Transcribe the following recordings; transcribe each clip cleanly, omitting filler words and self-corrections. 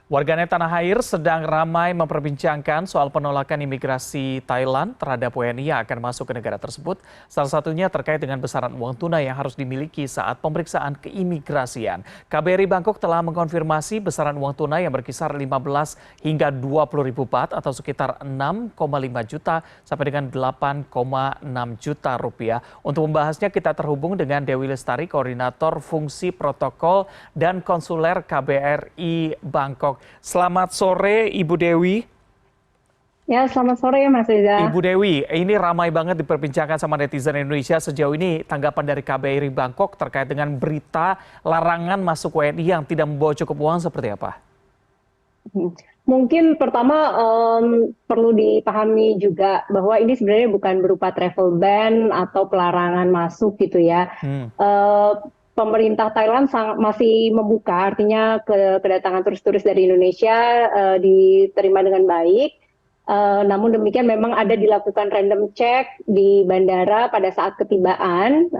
Warganet tanah air sedang ramai memperbincangkan soal penolakan imigrasi Thailand terhadap WNI yang akan masuk ke negara tersebut. Salah satunya terkait dengan besaran uang tunai yang harus dimiliki saat pemeriksaan keimigrasian. KBRI Bangkok telah mengkonfirmasi besaran uang tunai yang berkisar 15 hingga 20 ribu baht atau sekitar 6,5 juta sampai dengan 8,6 juta rupiah. Untuk membahasnya kita terhubung dengan Dewi Lestari, Koordinator Fungsi Protokol dan Konsuler KBRI Bangkok. Selamat sore Ibu Dewi. Ya, selamat sore Mas Reza. Ibu Dewi, ini ramai banget diperbincangkan sama netizen Indonesia. Sejauh ini tanggapan dari KBRI Bangkok terkait dengan berita larangan masuk WNI yang tidak membawa cukup uang seperti apa? Mungkin pertama perlu dipahami juga bahwa ini sebenarnya bukan berupa travel ban atau pelarangan masuk gitu ya. Pemerintah Thailand masih membuka, artinya kedatangan turis-turis dari Indonesia diterima dengan baik. Namun demikian memang ada dilakukan random check di bandara pada saat ketibaan,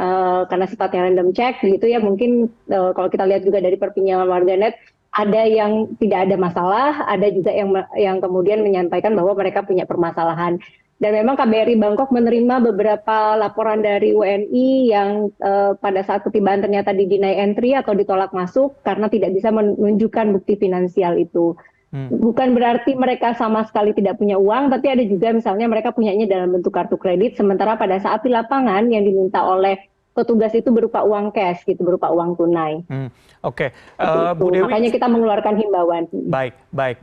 karena sifatnya random check gitu ya. Mungkin kalau kita lihat juga dari perbincangan warganet, ada yang tidak ada masalah, ada juga yang kemudian menyampaikan bahwa mereka punya permasalahan. Dan memang KBRI Bangkok menerima beberapa laporan dari WNI yang pada saat ketibaan ternyata di-deny entry atau ditolak masuk karena tidak bisa menunjukkan bukti finansial itu. Bukan berarti mereka sama sekali tidak punya uang, tapi ada juga misalnya mereka punyanya dalam bentuk kartu kredit, sementara pada saat di lapangan yang diminta oleh petugas itu berupa uang cash, gitu, berupa uang tunai. Oke, Bu Dewi. Makanya kita mengeluarkan himbauan. Baik.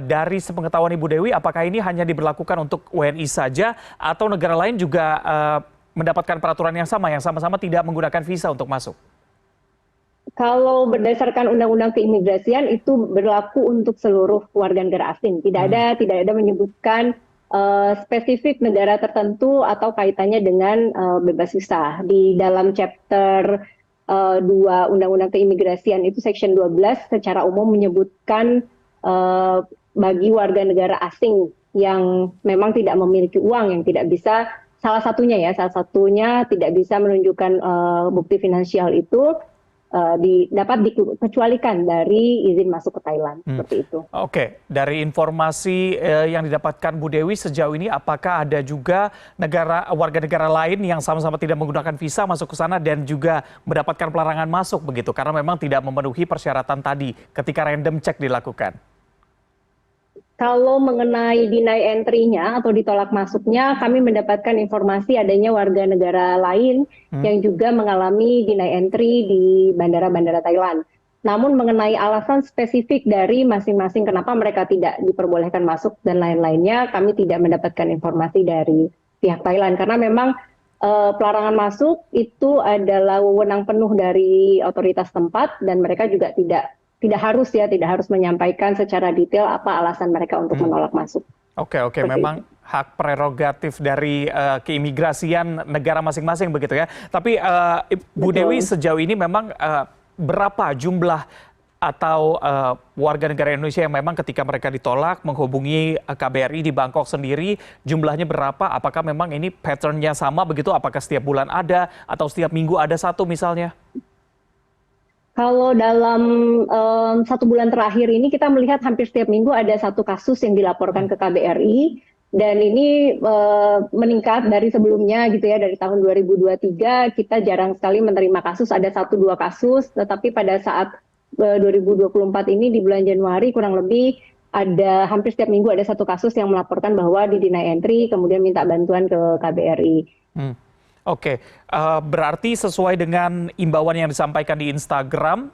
Dari sepengetahuan Ibu Dewi, apakah ini hanya diberlakukan untuk WNI saja atau negara lain juga mendapatkan peraturan yang sama tidak menggunakan visa untuk masuk? Kalau berdasarkan undang-undang keimigrasian itu berlaku untuk seluruh warga negara asing. Tidak ada menyebutkan spesifik negara tertentu atau kaitannya dengan bebas visa. Di dalam chapter 2 Undang-Undang Keimigrasian itu section 12 secara umum menyebutkan bagi warga negara asing yang memang tidak memiliki uang, yang tidak bisa, salah satunya tidak bisa menunjukkan bukti finansial itu dapat dikecualikan dari izin masuk ke Thailand, seperti itu. Oke, dari informasi yang didapatkan Bu Dewi sejauh ini, apakah ada juga warga negara lain yang sama-sama tidak menggunakan visa masuk ke sana dan juga mendapatkan pelarangan masuk begitu, karena memang tidak memenuhi persyaratan tadi ketika random check dilakukan? Kalau mengenai deny entry-nya atau ditolak masuknya, kami mendapatkan informasi adanya warga negara lain yang juga mengalami deny entry di bandara-bandara Thailand. Namun mengenai alasan spesifik dari masing-masing kenapa mereka tidak diperbolehkan masuk dan lain-lainnya, kami tidak mendapatkan informasi dari pihak Thailand. Karena memang pelarangan masuk itu adalah wewenang penuh dari otoritas tempat dan mereka juga tidak harus menyampaikan secara detail apa alasan mereka untuk menolak masuk. Oke, memang hak prerogatif dari keimigrasian negara masing-masing begitu ya. Tapi Bu Dewi, sejauh ini memang berapa jumlah atau warga negara Indonesia yang memang ketika mereka ditolak menghubungi KBRI di Bangkok sendiri, jumlahnya berapa? Apakah memang ini pattern-nya sama begitu? Apakah setiap bulan ada atau setiap minggu ada satu misalnya? Kalau dalam 1 bulan terakhir ini kita melihat hampir setiap minggu ada satu kasus yang dilaporkan ke KBRI, dan ini meningkat dari sebelumnya gitu ya. Dari tahun 2023 kita jarang sekali menerima kasus, ada 1-2 kasus, tetapi pada saat 2024 ini di bulan Januari kurang lebih ada hampir setiap minggu ada satu kasus yang melaporkan bahwa di deny entry kemudian minta bantuan ke KBRI. Oke, berarti sesuai dengan imbauan yang disampaikan di Instagram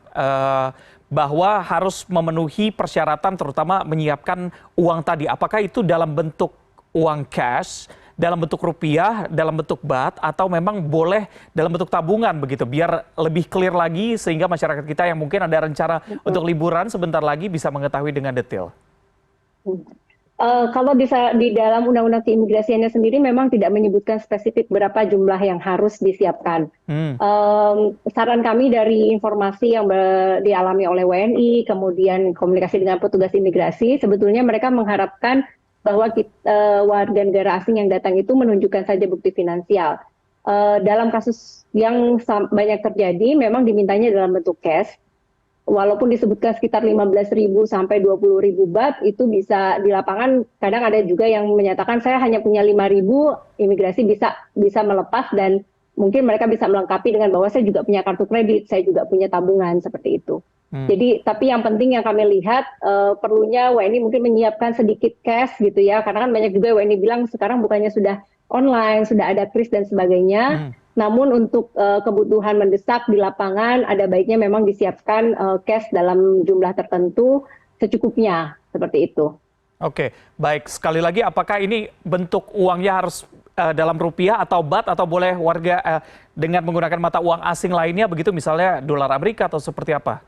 bahwa harus memenuhi persyaratan terutama menyiapkan uang tadi. Apakah itu dalam bentuk uang cash, dalam bentuk rupiah, dalam bentuk baht, atau memang boleh dalam bentuk tabungan begitu, biar lebih clear lagi sehingga masyarakat kita yang mungkin ada rencana untuk liburan sebentar lagi bisa mengetahui dengan detail? Kalau di dalam Undang-Undang Keimigrasiannya sendiri memang tidak menyebutkan spesifik berapa jumlah yang harus disiapkan. Saran kami dari informasi yang dialami oleh WNI, kemudian komunikasi dengan petugas imigrasi, sebetulnya mereka mengharapkan bahwa warga negara asing yang datang itu menunjukkan saja bukti finansial. Dalam kasus yang banyak terjadi, memang dimintanya dalam bentuk cash. walaupun disebutkan sekitar 15.000 sampai 20.000 baht, itu bisa di lapangan kadang ada juga yang menyatakan saya hanya punya 5.000, imigrasi bisa melepas dan mungkin mereka bisa melengkapi dengan bahwa saya juga punya kartu kredit, saya juga punya tabungan seperti itu. Jadi, tapi yang penting yang kami lihat perlunya WNI mungkin menyiapkan sedikit cash gitu ya, karena kan banyak juga WNI bilang sekarang bukannya sudah online, sudah ada kris dan sebagainya. Namun untuk kebutuhan mendesak di lapangan ada baiknya memang disiapkan cash dalam jumlah tertentu secukupnya seperti itu. Oke, baik. Sekali lagi, apakah ini bentuk uangnya harus dalam rupiah atau baht atau boleh warga dengan menggunakan mata uang asing lainnya begitu, misalnya dolar Amerika atau seperti apa?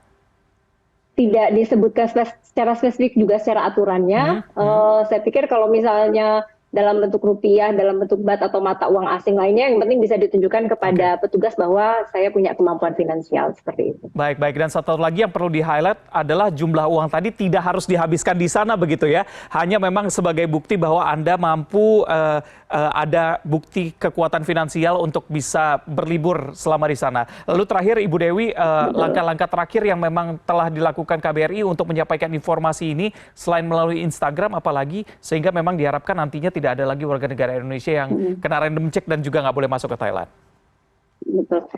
Tidak disebutkan secara spesifik juga secara aturannya. Saya pikir kalau misalnya dalam bentuk rupiah, dalam bentuk baht atau mata uang asing lainnya, yang penting bisa ditunjukkan kepada petugas bahwa saya punya kemampuan finansial seperti itu. Baik, baik. Dan satu lagi yang perlu di-highlight adalah jumlah uang tadi tidak harus dihabiskan di sana begitu ya. Hanya memang sebagai bukti bahwa Anda mampu ada bukti kekuatan finansial untuk bisa berlibur selama di sana. Lalu terakhir Ibu Dewi, langkah-langkah terakhir yang memang telah dilakukan KBRI untuk menyampaikan informasi ini selain melalui Instagram apalagi sehingga memang diharapkan nantinya tidak ada lagi warga negara Indonesia yang kena random check dan juga nggak boleh masuk ke Thailand. Betul.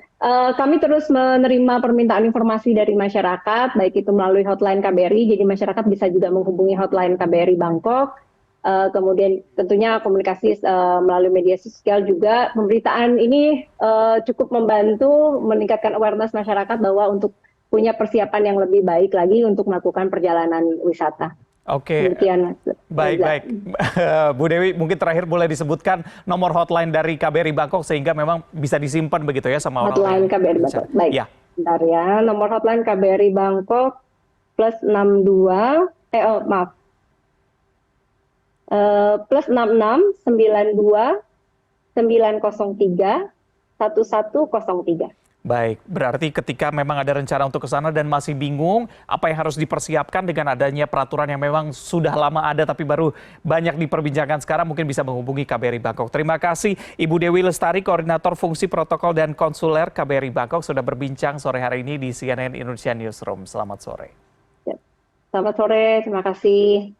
Kami terus menerima permintaan informasi dari masyarakat, baik itu melalui hotline KBRI, jadi masyarakat bisa juga menghubungi hotline KBRI Bangkok. Kemudian tentunya komunikasi melalui media sosial juga. Pemberitaan ini cukup membantu meningkatkan awareness masyarakat bahwa untuk punya persiapan yang lebih baik lagi untuk melakukan perjalanan wisata. Oke, baik, baik. Bu Dewi, mungkin terakhir boleh disebutkan nomor hotline dari KBRI Bangkok sehingga memang bisa disimpan begitu ya sama orang hotline KBRI Bangkok. Baik, ya. Bentar ya, nomor hotline KBRI Bangkok +62, +66 92 903 1103. Baik, berarti ketika memang ada rencana untuk ke sana dan masih bingung apa yang harus dipersiapkan dengan adanya peraturan yang memang sudah lama ada tapi baru banyak diperbincangkan sekarang, mungkin bisa menghubungi KBRI Bangkok. Terima kasih Ibu Dewi Lestari, Koordinator Fungsi Protokol dan Konsuler KBRI Bangkok sudah berbincang sore hari ini di CNN Indonesia Newsroom. Selamat sore. Selamat sore, terima kasih.